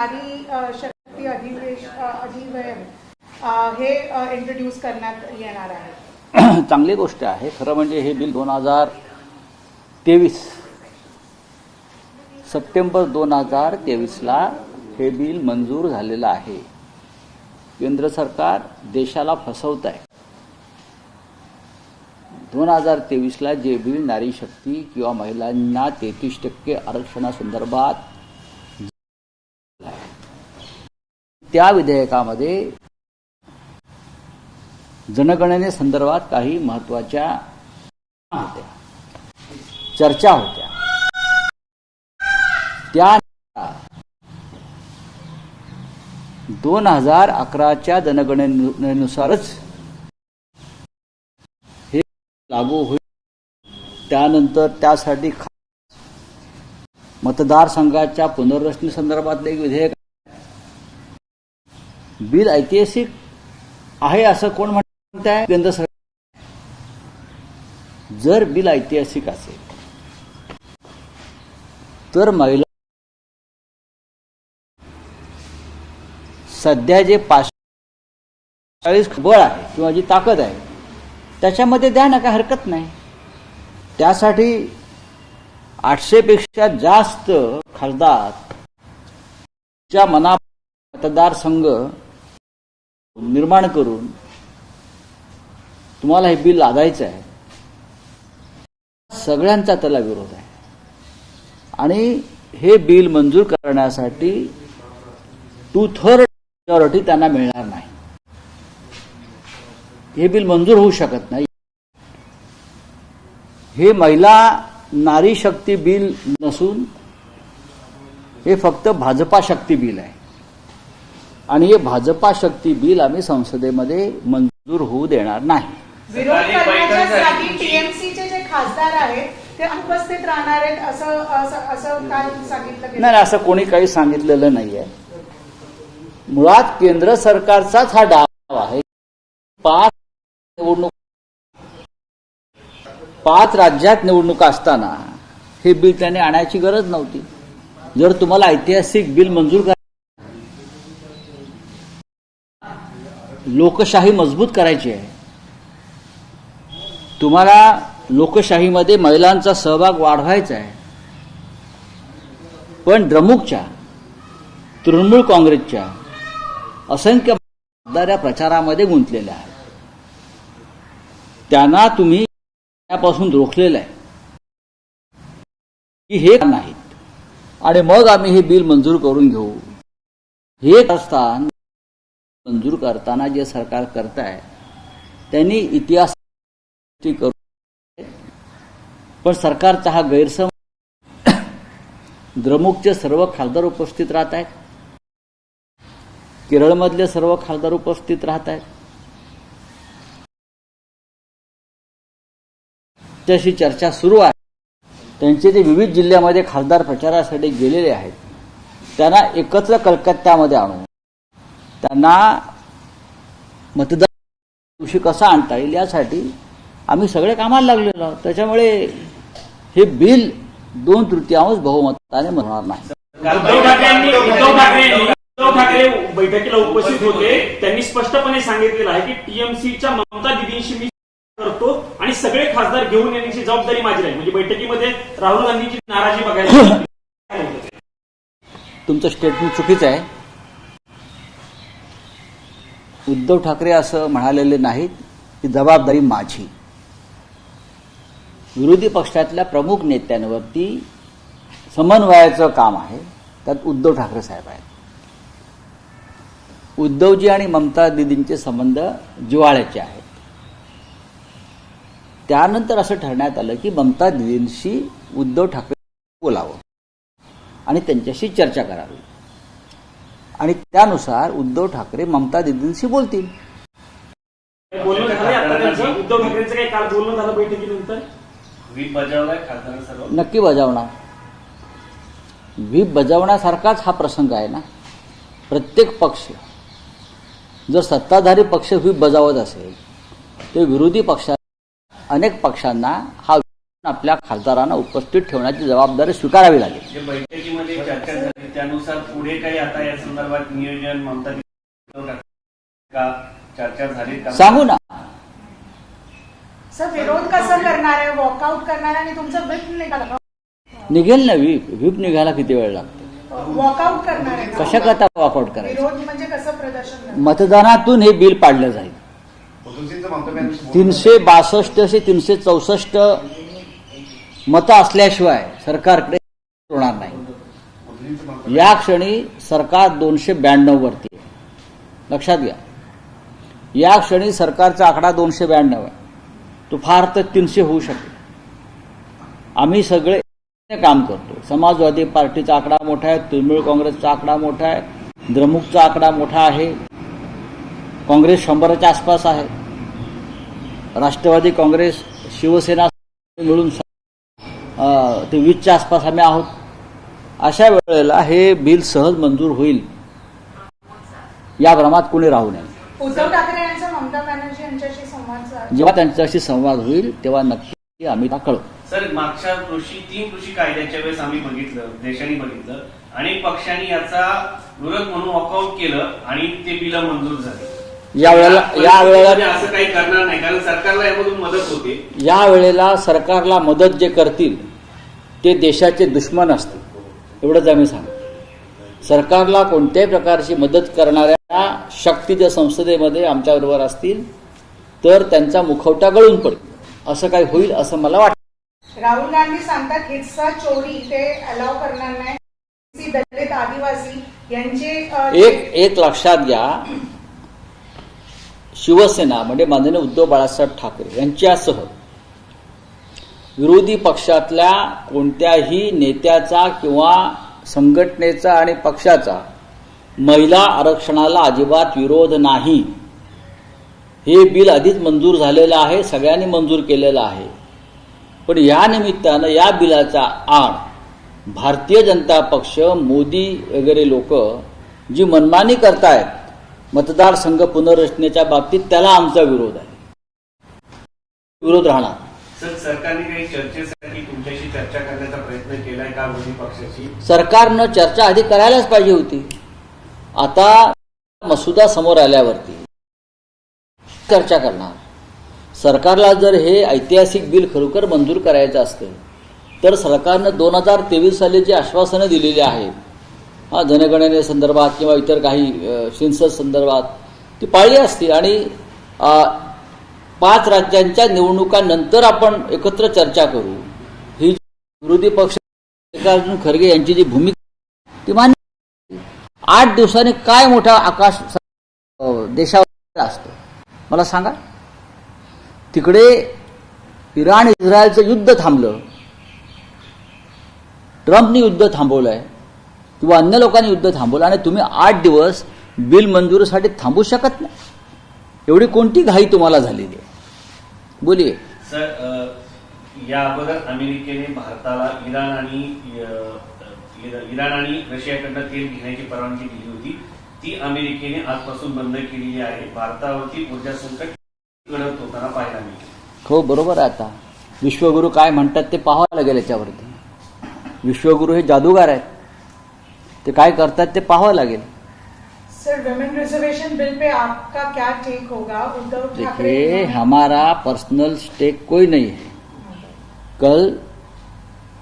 नारी शक्ती अधिनियम हे इंट्रोड्यूस करण्यात येणार आहे. चांगली गोष्ट आहे. खरं म्हणजे हे बिल 2023 सप्टेंबर 2023ला हे बिल मंजूर झालेलं आहे. केंद्र सरकार देशाला फसवत आहे. 2023ला जे बिल नारी शक्ती किंवा महिलांना 33% आरक्षणासंदर्भात त्या विधेयकामध्ये जनगणनेसंदर्भात काही महत्त्वाच्या होत्या, चर्चा होत्या. त्या 2011च्या जनगणनेनुसारच हे लागू होईल. त्यानंतर त्यासाठी मतदारसंघाच्या पुनर्रचनेसंदर्भातले एक विधेयक बिल ऐतिहासिक आहे असं कोण म्हणत आहे? केंद्र सरकार. जर बिल ऐतिहासिक असेल तर महिला सध्या जे 45 बळ आहे किंवा जी ताकद आहे त्याच्यामध्ये द्या ना, काय हरकत नाही. त्यासाठी 800 पेक्षा जास्त खासदारच्या मना मतदारसंघ निर्माण करून तुम्हाला हे बिल लादायचं आहे. सगळ्यांचा त्याला विरोध आहे आणि हे बिल मंजूर करण्यासाठी 2/3 मेजॉरिटी त्यांना मिळणार नाही. हे बिल मंजूर होऊ शकत नाही. हे महिला नारी शक्ती बिल नसून हे फक्त भाजपा शक्ती बिल आहे आणि हे भाजपा शक्ती बिल आम्ही संसदेमध्ये मंजूर होऊ देणार नाही. विरोध करण्यासाठी टीएमसीचे जे खासदार आहेत ते उपस्थित राहणार आहेत असं काल सांगितलं गेलं. नाही, असं कोणी काही सांगितलेलं नाहीये. मुळात केंद्र सरकारचाच हा डाव आहे. 5 राज्यात निवडणुका असताना हे बिल त्याने आणायची गरज नव्हती. जर तुम्हाला ऐतिहासिक बिल मंजूर लोकशाही मजबूत करायची आहे, तुम्हाला लोकशाहीमध्ये महिलांचा सहभाग वाढवायचा आहे, पण द्रमुकच्या तृणमूल काँग्रेसच्या असंख्य मतदार प्रचारामध्ये गुंतलेल्या आहेत. त्यांना तुम्ही त्यापासून रोखलेलं आहे की हे नाहीत आणि मग आम्ही हे बिल मंजूर करून घेऊ. हे स्थान मंजूर करताना जे सरकार करत आहे त्यांनी इतिहास करू, पण सरकारचा हा गैरसमज. द्रमुकचे सर्व खासदार उपस्थित राहत आहेत, केरळमधले सर्व खासदार उपस्थित राहत आहेत. त्याची चर्चा सुरू आहे. त्यांचे जे विविध जिल्ह्यामध्ये खासदार प्रचारासाठी गेलेले आहेत त्यांना एकत्र कलकत्त्यामध्ये आणून त्यांना मतदान दिवशी कसा आणता येईल यासाठी आम्ही सगळे कामाला लागलेलो आहोत. त्याच्यामुळे हे बिल 2/3 बहुमताने होणार नाही. उद्धव ठाकरे बैठकीला उपस्थित होते. त्यांनी स्पष्टपणे सांगितलेलं आहे की टीएमसीच्या ममता दिदींशी मी करतो आणि सगळे खासदार घेऊन येण्याची जबाबदारी माझी राहील. म्हणजे बैठकीमध्ये राहुल गांधींची नाराजी बघायला. तुमचं स्टेटमेंट चुकीचं आहे. उद्धव ठाकरे असं म्हणालेले नाहीत की जबाबदारी माझी. विरोधी पक्षातल्या प्रमुख नेत्यांवरती समन्वयाचं काम आहे, त्यात उद्धव ठाकरे साहेब आहेत. उद्धवजी आणि ममता दिदींचे संबंध जिव्हाळ्याचे आहेत. त्यानंतर असं ठरण्यात आलं की ममता दिदींशी उद्धव ठाकरे बोलावं आणि त्यांच्याशी चर्चा करावी आणि त्यानुसार उद्धव ठाकरे ममता दिदींशी बोलतील. उद्धव ठाकरेंचं काही काल बोलणं झालं बैठकीनंतर? व्हीप बजावलाय खासदार सर्व? नक्की बजावणार. व्हीप बजावण्यासारखाच हा प्रसंग आहे ना. प्रत्येक पक्ष जर सत्ताधारी पक्ष व्हीप बजावत असेल तर विरोधी पक्षात अनेक पक्षांना हा आपल्या खासदारांना उपस्थित ठेवण्याची जबाबदारी स्वीकारावी लागेल. बैठकीमध्ये चर्चा झाली त्यानुसार पुढे काही आता या संदर्भात नियोजन ममता का चर्चा झाली का? सांगू ना. सर विरोध कसं करणार आहे, वॉकआउट करणार आहे आणि तुमचं व्हीप निघाला निघेल ना व्हीप निघायला किती वेळ लागतो? वॉकआउट करणार आहे कशा करता वॉकआउट करायचं? विरोध म्हणजे कसं प्रदर्शन करणार? मतदानातून हे बिल पाडलं जाईल. 362 ते 364 मतं असल्याशिवाय सरकारकडे होणार नाही. या क्षणी सरकार 292 वरती आहे. लक्षात घ्या, या क्षणी सरकारचा आकडा 292 आहे. तो फार तर 300 होऊ शकेल. आम्ही सगळे काम करतो. समाजवादी पार्टीचा आकडा मोठा आहे, तृणमूल काँग्रेसचा आकडा मोठा आहे, द्रमुकचा आकडा मोठा आहे, काँग्रेस 100च्या आसपास आहे, राष्ट्रवादी काँग्रेस शिवसेना मिळून ते 20च्या आसपास आम्ही आहोत. अशा वेळेला हे बिल सहज मंजूर होईल या भ्रमात कोणी राहू नये. उद्धव ठाकरे यांचा ममता बॅनर्जी यांच्याशी संवाद साधला. जेव्हा त्यांच्याशी संवाद होईल तेव्हा नक्की आम्ही कळू. सर, मागच्या तीन कृषी कायद्याच्या वेळेस आम्ही बघितलं, देशाने बघितलं, अनेक पक्षांनी याचा विरोध म्हणून वॉकआउट केलं आणि ते बिल मंजूर झाले. यावेळेला असं काही करणार नाही, कारण सरकारला यामधून मदत होते. यावेळेला सरकारला मदत जे करतील ते देशाचे दुश्मन असतील, एवढंच आम्ही सांगतो. सरकारला कोणत्याही प्रकारची मदत करणाऱ्या शक्ती जर संसदेमध्ये आमच्याबरोबर असतील तर त्यांचा मुखवटा गळून पडेल. असं काही होईल असं मला वाटतं. राहुल गांधी सांगतात हिस्सा चोरी ते अलाव करणार नाही. दलित आदिवासी यांचे एक लक्षात घ्या, शिवसेना म्हणजे माननीय उद्धव बाळासाहेब ठाकरे यांच्यासह विरोधी पक्षातल्या कोणत्याही नेत्याचा किंवा संघटनेचा आणि पक्षाचा महिला आरक्षणाला अजिबात विरोध नाही. हे बिल आधीच मंजूर झालेलं आहे, सगळ्यांनी मंजूर केलेलं आहे. पण या निमित्तानं या बिलाचा आड भारतीय जनता पक्ष, मोदी वगैरे लोक जी मनमानी करतायत मतदारसंघ पुनर्रचनेच्या बाबतीत, त्याला आमचा विरोध आहे. विरोध राहणार. सर, सरकारने काही चर्चेसाठी तुमच्याशी चर्चा करण्याचा प्रयत्न केलाय का विरोधी पक्षाशी? सरकारनं चर्चा आधी करायलाच पाहिजे होती. आता मसुदा समोर आल्यावरती चर्चा करणार. सरकारला जर हे ऐतिहासिक बिल खरोखर मंजूर करायचं असतं तर सरकारनं 2023 साली जी आश्वासनं दिलेली आहेत, जनगणनेसंदर्भात किंवा इतर काही सेन्सस संदर्भात, ती पाळली असती आणि 5 राज्यांच्या निवडणुकांनंतर आपण एकत्र चर्चा करू. ही विरोधी पक्ष मल्लिकार्जुन खरगे यांची जी भूमिका ती मान्य. 8 दिवसांनी काय मोठा आकाश देशावर असतं मला सांगा. तिकडे इराण इस्रायलचं युद्ध थांबलं, ट्रम्पनी युद्ध थांबवलंय किंवा अन्य लोकांनी युद्ध थांबवलं आणि तुम्ही 8 दिवस बिल मंजुरीसाठी थांबू शकत नाही. एवढी कोणती घाई तुम्हाला झालेली आहे? बोलिये. सर, या अगोदर अमेरिकेने भारताला इराण आणि रशियाकडनं तेल घेण्याची परवानगी दिली होती. ती अमेरिकेने आजपासून बंद केलेली आहे. भारतावरती ऊर्जा संकट घडत होताना पाहायला मिळते. हो, बरोबर आहे. आता विश्वगुरू काय म्हणतात ते पाहावं लागेल. याच्यावरती विश्वगुरू हे जादूगार आहेत, ते काय करतात ते पाहावं लागेल. Sir, women reservation bill pay आपका क्या टेक होगा? उद्धव ठाकरे देखिए, हमारा पर्सनल स्टेक कोई नहीं है. कल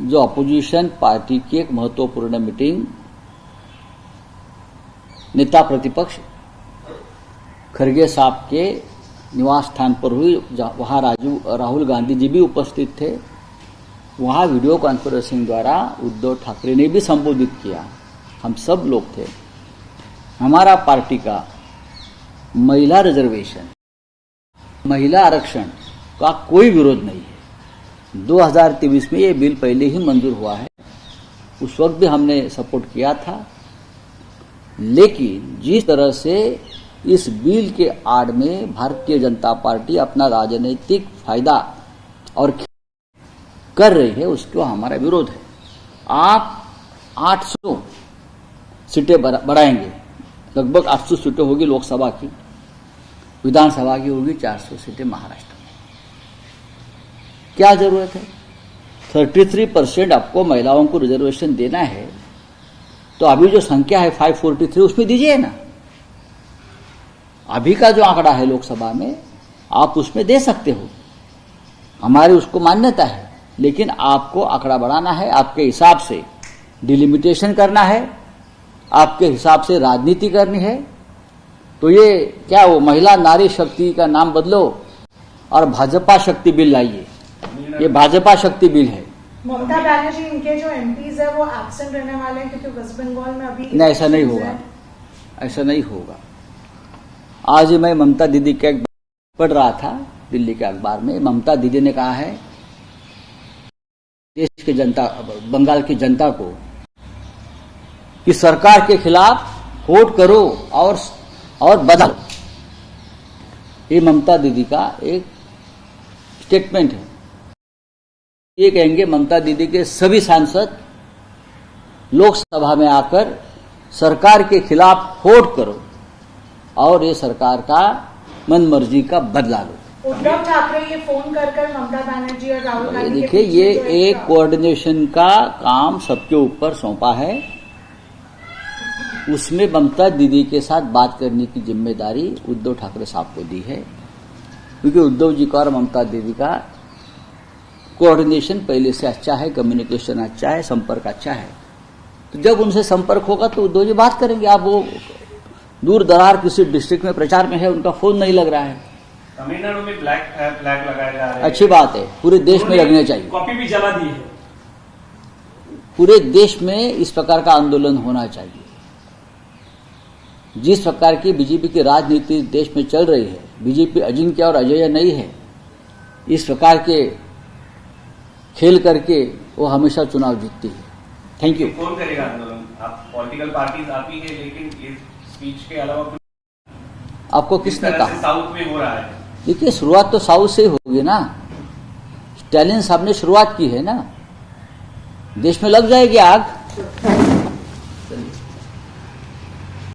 जो अपोजिशन पार्टी की एक महत्वपूर्ण मीटिंग नेता प्रतिपक्ष खरगे साहब के निवास स्थान पर हुई, वहां राहुल गांधी जी भी उपस्थित थे. वहां वीडियो कॉन्फ्रेंसिंग द्वारा उद्धव ठाकरे ने भी संबोधित किया. हम सब लोग थे. हमारा पार्टी का महिला रिजर्वेशन, महिला आरक्षण का कोई विरोध नहीं है. 2023 में ये बिल पहले ही मंजूर हुआ है, उस वक्त भी हमने सपोर्ट किया था. लेकिन जिस तरह से इस बिल के आड़ में भारतीय जनता पार्टी अपना राजनीतिक फायदा और कर रही है, उसको हमारा विरोध है. आप 800 सीटें बढ़ाएंगे, लगभग 800 सीटें होगी लोकसभा की, विधानसभा की होगी 400 सीटें महाराष्ट्र में. क्या जरूरत है? 33% आपको महिलाओं को रिजर्वेशन देना है तो अभी जो संख्या है 543 उसमें दीजिए ना। अभी का जो आंकड़ा है लोकसभा में आप उसमें दे सकते हो, हमारी उसको मान्यता है, लेकिन आपको आंकड़ा बढ़ाना है, आपके हिसाब से डिलिमिटेशन करना है, आपके हिसाब से राजनीति करनी है। तो ये क्या वो महिला नारी शक्ति का नाम बदलो और भाजपा शक्ति बिल लाइए, ये भाजपा शक्ति बिल है। ममता बनर्जी इनके जो एमपीज है वो एब्सेंट रहने वाले हैं क्योंकि वेस्ट बंगाल में अभी नहीं, ऐसा नहीं होगा, ऐसा नहीं होगा। आज ही मैं ममता दीदी का एक पढ़ रहा था दिल्ली के अखबार में, ममता दीदी ने कहा है देश की जनता, बंगाल की जनता को कि सरकार के खिलाफ वोट करो और बदलो। ये ममता दीदी का एक स्टेटमेंट है। ये कहेंगे ममता दीदी के सभी सांसद लोकसभा में आकर सरकार के खिलाफ वोट करो और ये सरकार का मनमर्जी का बदला लो। उद्धव ठाकरे ये फोन कर ममता बनर्जी और राहुल गांधी के देखिए, ये एक कोऑर्डिनेशन का काम सबके ऊपर सौंपा है, उसमें ममता दीदी के साथ बात करने की जिम्मेदारी उद्धव ठाकरे साहब को दी है, क्योंकि उद्धव जी का और ममता दीदी का कोऑर्डिनेशन पहले से अच्छा है, कम्युनिकेशन अच्छा है, संपर्क अच्छा है। तो जब उनसे संपर्क होगा तो उद्धव जी बात करेंगे। आप वो दूर दरार किसी डिस्ट्रिक्ट में प्रचार में है, उनका फोन नहीं लग रहा है, तमिलनाडु में ब्लैक फ्लैग लगाया जा रहा है। अच्छी बात है, पूरे देश में लगने चाहिए, कॉपी भी जला दी है। पूरे देश में इस प्रकार का आंदोलन होना चाहिए। जिस प्रकार की बीजेपी की राजनीति देश में चल रही है, बीजेपी अजिंक्य और अजय नहीं है, इस प्रकार के खेल करके वो हमेशा चुनाव जीतती है। Thank you. कौन करेगा आंदोलन? आप पॉलिटिकल पार्टीज आप ही है, लेकिन इस स्पीच के अलावा आपको किसने कहा? साउथ में हो रहा है। देखिए, शुरुआत तो साउथ से ही होगी ना। स्टैलिन साहब ने शुरुआत की है ना, देश में लग जाएगी आग।